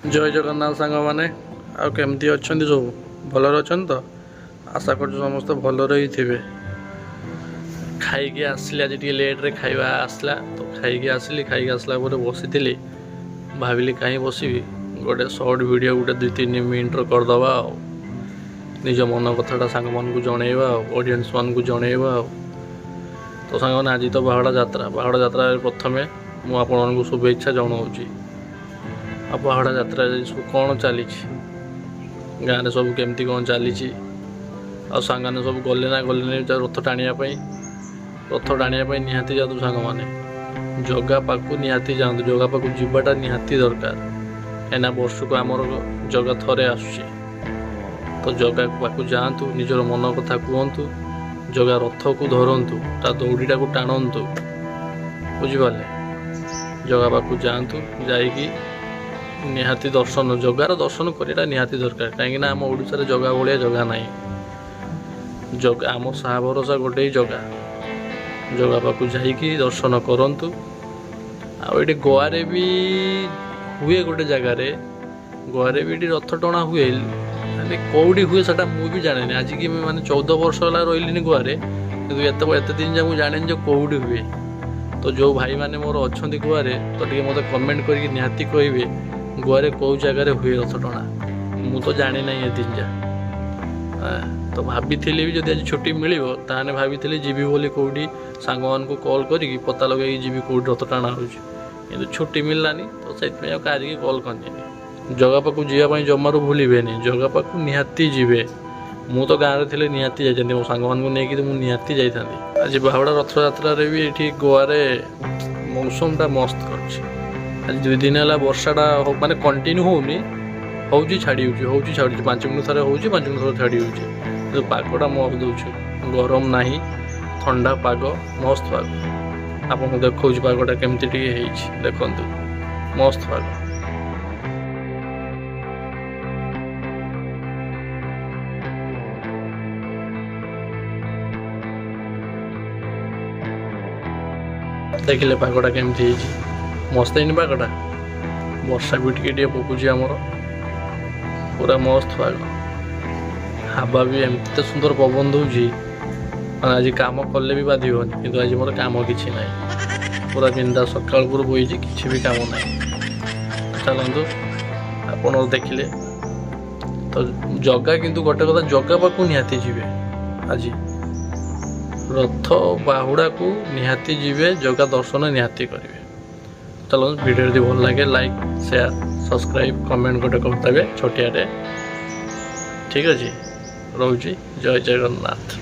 जय जगन्नाथ सांग मैंने आमती अच्छा सब भलर अच्छा तो आशा कर समस्त भलर ही थे खाई आसली आज लेट्रे खाଇବା आसला तो खाई आसली खाई आसला बसी भाविली कहीं बसबी गोटे सर्ट वीडियो गोटे 2-3 मिनट्र करदे निज मन कथाटा सांग मान को जनइबा ऑडियंस मान को जनइबा तो सांग मैंने आज तो बाहुड़ा यात्रा प्रथमे मुझे शुभेच्छा जनाऊँगी आ बाहुड़ा यात्रा सब कौन चली गाँव में सब केमती कौन चली आंगे सब गले ना गले रथ टाणियापाई निहाती जातु सांग मैंने जगह पाक निहाती जातु जगह पाक जावाटा निहाती दरकार कहीं वर्ष को आमर जगह थरे आसुची तो जगह पाक जातु निजर मन कथा कहतु जगह रथ को धरतु ता दौड़ीटा को टाणतु बुझिपारे जगह पाक जातु जाइकी निहाती दर्शन जगार दर्शन करने निहाती दरकार कहीं आम ओडिशा जगह भाया जगह ना जगह आम साहा भरोसा गोटे ही जगह पाक जाइकी दर्शन करतु आए गोवे भी हुए गोटे जगार गोवे भी रथ टणा हुए कौटी हुए से मुझे जाने आज कि मैंने 14 वर्ष है रही गोवे कि एत दिन जा जाने जो कौटी हुए तो जो भाई मैंने मोर अच्छा गोवे तो टे मत कमेंट करके निहाती कहे गोवे कौ जगार हुए रथ टणा मु तो जानी ना ये दिन जा तो भाभी भी जब आज छुट्टी मिल ताने भाभी जीवी बोली कौटी सांग मान को कॉल करके पता लगे जीवी कौटी रथ टाणा हो छुट्टी मिललानी तो से कहीं कॉल करनी जगह पाक जावाई जमारू भूलें जगह पाक निहाती जीवे मु तो गाँव में निहाती जाती मो सांग मान को लेकिन मुझे निहाती जाता आज बाहुड़ा रथ यात्रा भी ये गोवे मौसमटा मस्त कर आज 2 दिन है वर्षाटा माने कंटिन्यू होनी हूँ छाड़ी हूँ 5 मिनट थे हूँ 5 मिनट थे छाड़ी हूँ पागटा मस्त दूँ गरम ना ठंडा पाग मस्त पाग आपको देखा पागटा केमती देखु मस्त पाग देखिले पागटा केमती मस्त है पागटा वर्षा भी टे पकुची आमर पूरा मस्त पाग हवा भी एमती सुंदर पवन दौर मैंने आज कम कले भी बाधन कि आज मोर कम कि ना पूरा बिंदा सकाल पूर्व बोई कि भी कम ना चलतु आप देखिले तो जगह किंतु गोटे कथा जगह पाक निहाती जीवे आज रथ बाहुड़ा को निहाती जीवे जगह दर्शन निहाती करेंगे चलो वीडियो यदि भल लगे लाइक शेयर सब्सक्राइब कमेंट गोटे करते छोटिया ठीक अच्छे रोची जय जगन्नाथ।